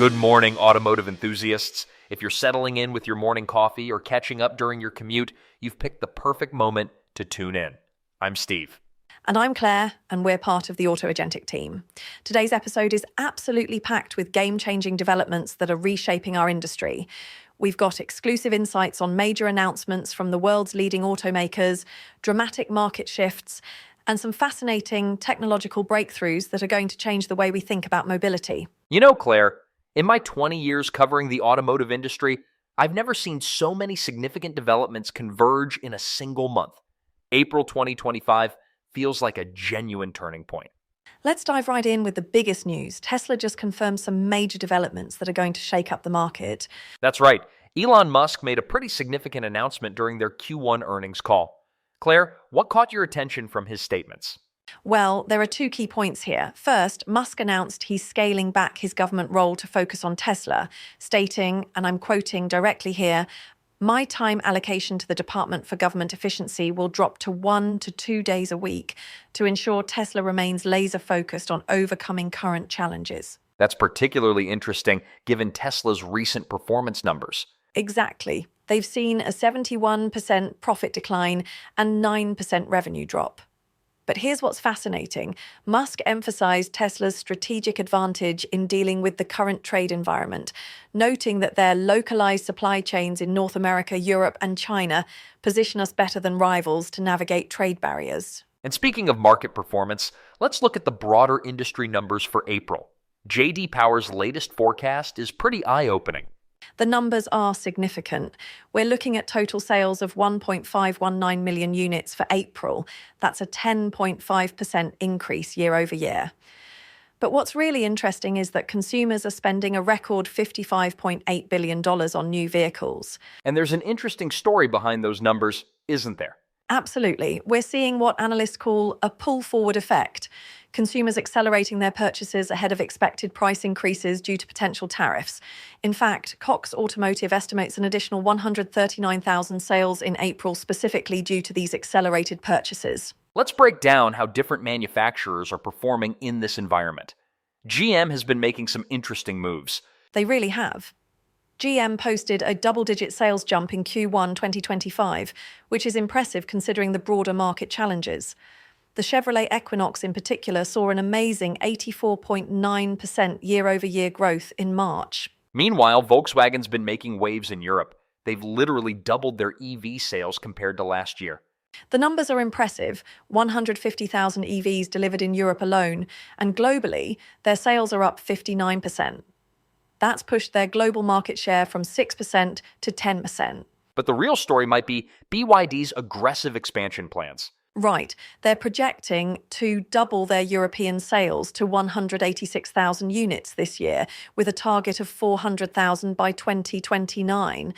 Good morning, automotive enthusiasts. If you're settling in with your morning coffee or catching up during your commute, you've picked the perfect moment to tune in. I'm Steve. And I'm Claire, and we're part of the Auto-Agentic team. Today's episode is absolutely packed with game-changing developments that are reshaping our industry. We've got exclusive insights on major announcements from the world's leading automakers, dramatic market shifts, and some fascinating technological breakthroughs that are going to change the way we think about mobility. You know, Claire, in my 20 years covering the automotive industry, I've never seen so many significant developments converge in a single month. April 2025 feels like a genuine turning point. Let's dive right in with the biggest news. Tesla just confirmed some major developments that are going to shake up the market. That's right. Elon Musk made a pretty significant announcement during their Q1 earnings call. Claire, what caught your attention from his statements? Well, there are two key points here. First, Musk announced he's scaling back his government role to focus on Tesla, stating, and I'm quoting directly here, "My time allocation to the Department for Government Efficiency will drop to 1 to 2 days a week to ensure Tesla remains laser-focused on overcoming current challenges." That's particularly interesting given Tesla's recent performance numbers. Exactly. They've seen a 71% profit decline and 9% revenue drop. But here's what's fascinating. Musk emphasized Tesla's strategic advantage in dealing with the current trade environment, noting that their localized supply chains in North America, Europe, and China position us better than rivals to navigate trade barriers. And speaking of market performance, let's look at the broader industry numbers for April. J.D. Power's latest forecast is pretty eye-opening. The numbers are significant. We're looking at total sales of 1.519 million units for April. That's a 10.5% increase year over year. But what's really interesting is that consumers are spending a record $55.8 billion on new vehicles. And there's an interesting story behind those numbers, isn't there? Absolutely. We're seeing what analysts call a pull-forward effect. Consumers accelerating their purchases ahead of expected price increases due to potential tariffs. In fact, Cox Automotive estimates an additional 139,000 sales in April specifically due to these accelerated purchases. Let's break down how different manufacturers are performing in this environment. GM has been making some interesting moves. They really have. GM posted a double-digit sales jump in Q1 2025, which is impressive considering the broader market challenges. The Chevrolet Equinox in particular saw an amazing 84.9% year-over-year growth in March. Meanwhile, Volkswagen's been making waves in Europe. They've literally doubled their EV sales compared to last year. The numbers are impressive, 150,000 EVs delivered in Europe alone, and globally, their sales are up 59%. That's pushed their global market share from 6% to 10%. But the real story might be BYD's aggressive expansion plans. Right. They're projecting to double their European sales to 186,000 units this year, with a target of 400,000 by 2029.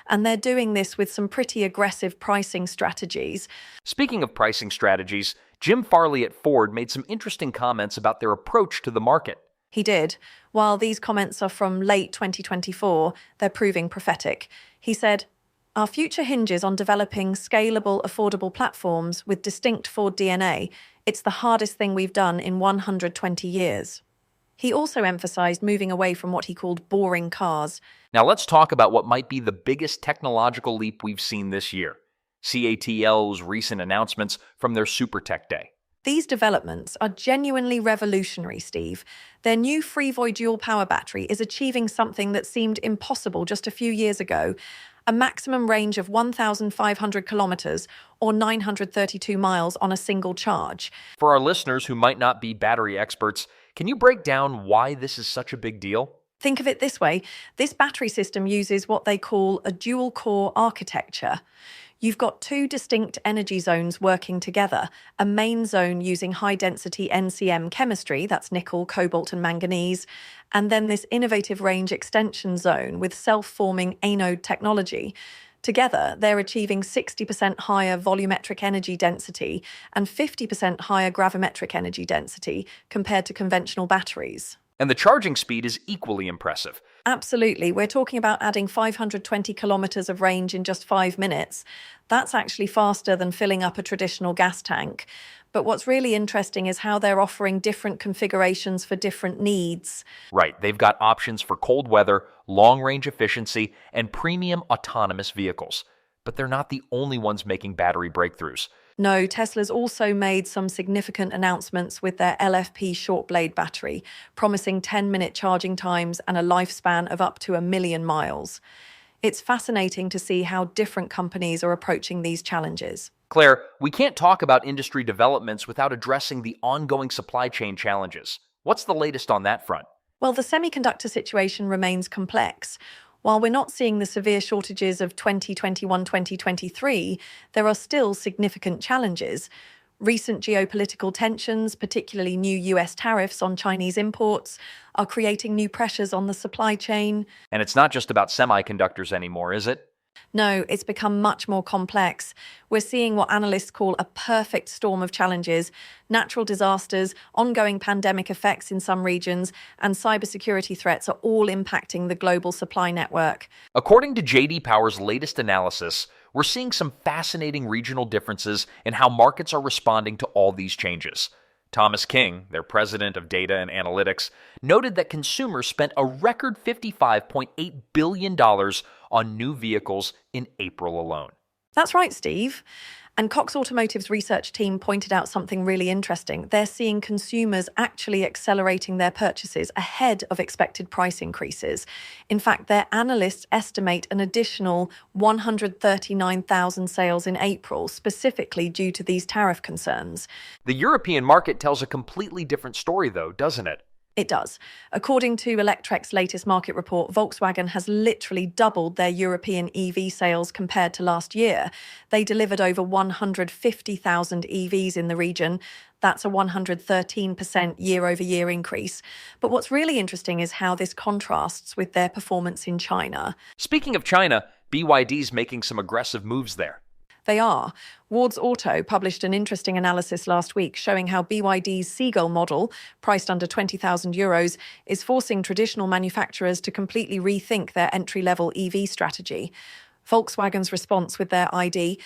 And they're doing this with some pretty aggressive pricing strategies. Speaking of pricing strategies, Jim Farley at Ford made some interesting comments about their approach to the market. He did. While these comments are from late 2024, they're proving prophetic. He said, "Our future hinges on developing scalable, affordable platforms with distinct Ford DNA. It's the hardest thing we've done in 120 years." He also emphasized moving away from what he called boring cars. Now let's talk about what might be the biggest technological leap we've seen this year. CATL's recent announcements from their SuperTech Day. These developments are genuinely revolutionary, Steve. Their new Freevoy Dual-Power Battery is achieving something that seemed impossible just a few years ago, a maximum range of 1,500 kilometers or 932 miles on a single charge. For our listeners who might not be battery experts, can you break down why this is such a big deal? Think of it this way. This battery system uses what they call a dual-core architecture. You've got two distinct energy zones working together, a main zone using high-density NCM chemistry, that's nickel, cobalt and manganese, and then this innovative range extension zone with self-forming anode technology. Together, they're achieving 60% higher volumetric energy density and 50% higher gravimetric energy density compared to conventional batteries. And the charging speed is equally impressive. Absolutely. We're talking about adding 520 kilometers of range in just 5 minutes. That's actually faster than filling up a traditional gas tank. But what's really interesting is how they're offering different configurations for different needs. Right, they've got options for cold weather, long-range efficiency, and premium autonomous vehicles. But they're not the only ones making battery breakthroughs. No, Tesla's also made some significant announcements with their LFP Short Blade battery, promising 10-minute charging times and a lifespan of up to 1,000,000 miles. It's fascinating to see how different companies are approaching these challenges. Claire, we can't talk about industry developments without addressing the ongoing supply chain challenges. What's the latest on that front? Well, the semiconductor situation remains complex. While we're not seeing the severe shortages of 2021-2023, there are still significant challenges. Recent geopolitical tensions, particularly new US tariffs on Chinese imports, are creating new pressures on the supply chain. And it's not just about semiconductors anymore, is it? No, it's become much more complex. We're seeing what analysts call a perfect storm of challenges: natural disasters, ongoing pandemic effects in some regions, and cybersecurity threats are all impacting the global supply network. According to J.D. Power's latest analysis, we're seeing some fascinating regional differences in how markets are responding to all these changes. Thomas King, their president of data and analytics, noted that consumers spent a record $55.8 billion on new vehicles in April alone. That's right, Steve. And Cox Automotive's research team pointed out something really interesting. They're seeing consumers actually accelerating their purchases ahead of expected price increases. In fact, their analysts estimate an additional 139,000 sales in April, specifically due to these tariff concerns. The European market tells a completely different story, though, doesn't it? It does. According to Electrek's latest market report, Volkswagen has literally doubled their European EV sales compared to last year. They delivered over 150,000 EVs in the region. That's a 113% year-over-year increase. But what's really interesting is how this contrasts with their performance in China. Speaking of China, BYD's making some aggressive moves there. They are. Wards Auto published an interesting analysis last week showing how BYD's Seagull model, priced under €20,000, is forcing traditional manufacturers to completely rethink their entry-level EV strategy. Volkswagen's response with their ID,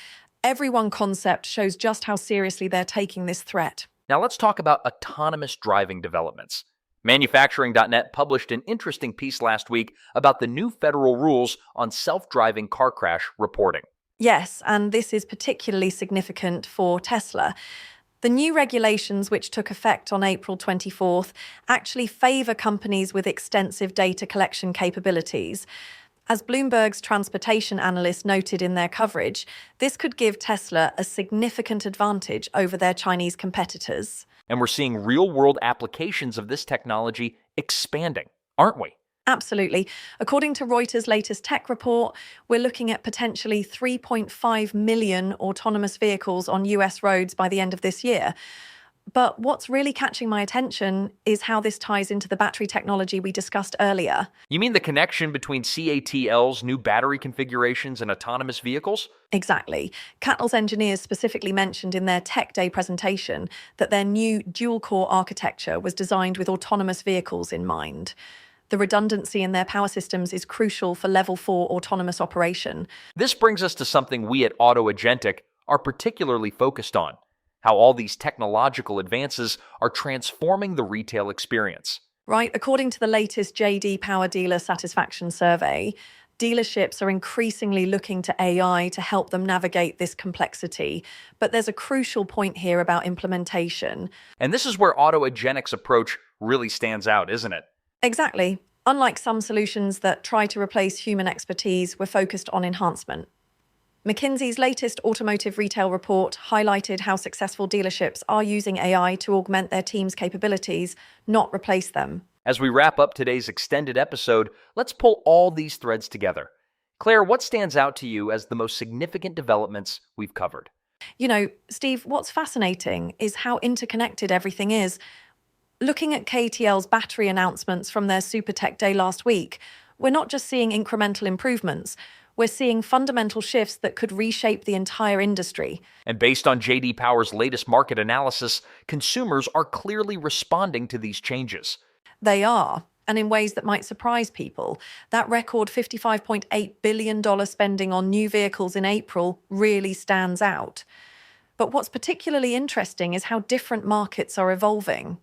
Everyone concept, shows just how seriously they're taking this threat. Now let's talk about autonomous driving developments. Manufacturing.net published an interesting piece last week about the new federal rules on self-driving car crash reporting. Yes, and this is particularly significant for Tesla. The new regulations, which took effect on April 24th, actually favour companies with extensive data collection capabilities. As Bloomberg's transportation analysts noted in their coverage, this could give Tesla a significant advantage over their Chinese competitors. And we're seeing real-world applications of this technology expanding, aren't we? Absolutely. According to Reuters' latest tech report, we're looking at potentially 3.5 million autonomous vehicles on US roads by the end of this year. But what's really catching my attention is how this ties into the battery technology we discussed earlier. You mean the connection between CATL's new battery configurations and autonomous vehicles? Exactly. CATL's engineers specifically mentioned in their Tech Day presentation that their new dual-core architecture was designed with autonomous vehicles in mind. The redundancy in their power systems is crucial for Level 4 autonomous operation. This brings us to something we at AutoAgentic are particularly focused on: how all these technological advances are transforming the retail experience. Right, according to the latest J.D. Power Dealer Satisfaction Survey, dealerships are increasingly looking to AI to help them navigate this complexity. But there's a crucial point here about implementation. And this is where AutoAgentic's approach really stands out, isn't it? Exactly. Unlike some solutions that try to replace human expertise, we're focused on enhancement. McKinsey's latest automotive retail report highlighted how successful dealerships are using AI to augment their team's capabilities, not replace them. As we wrap up today's extended episode, let's pull all these threads together. Claire, what stands out to you as the most significant developments we've covered? You know, Steve, what's fascinating is how interconnected everything is. Looking at CATL's battery announcements from their Super Tech Day last week, we're not just seeing incremental improvements, we're seeing fundamental shifts that could reshape the entire industry. And based on J.D. Power's latest market analysis, consumers are clearly responding to these changes. They are, and in ways that might surprise people. That record $55.8 billion spending on new vehicles in April really stands out. But what's particularly interesting is how different markets are evolving.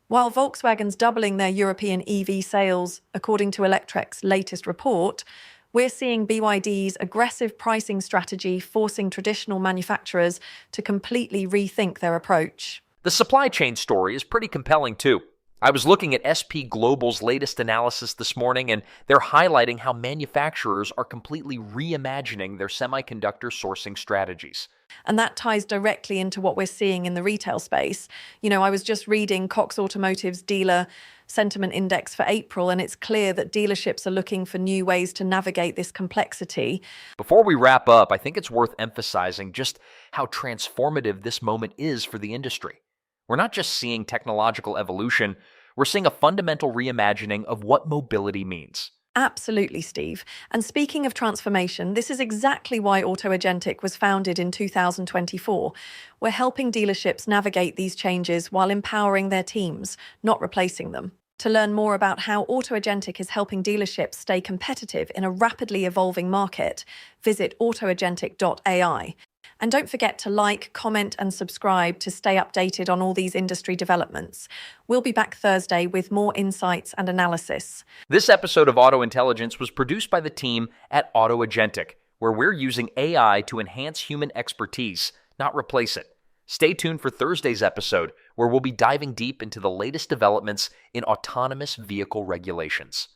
While Volkswagen's doubling their European EV sales, according to Electrek's latest report, we're seeing BYD's aggressive pricing strategy forcing traditional manufacturers to completely rethink their approach. The supply chain story is pretty compelling too. I was looking at SP Global's latest analysis this morning, and they're highlighting how manufacturers are completely reimagining their semiconductor sourcing strategies. And that ties directly into what we're seeing in the retail space. I was just reading Cox Automotive's dealer sentiment index for April, and it's clear that dealerships are looking for new ways to navigate this complexity. Before we wrap up, I think it's worth emphasizing just how transformative this moment is for the industry. We're not just seeing technological evolution, we're seeing a fundamental reimagining of what mobility means. Absolutely, Steve. And speaking of transformation, this is exactly why AutoAgentic was founded in 2024. We're helping dealerships navigate these changes while empowering their teams, not replacing them. To learn more about how AutoAgentic is helping dealerships stay competitive in a rapidly evolving market, visit autoagentic.ai. And don't forget to like, comment, and subscribe to stay updated on all these industry developments. We'll be back Thursday with more insights and analysis. This episode of Auto Intelligence was produced by the team at AutoAgentic, where we're using AI to enhance human expertise, not replace it. Stay tuned for Thursday's episode, where we'll be diving deep into the latest developments in autonomous vehicle regulations.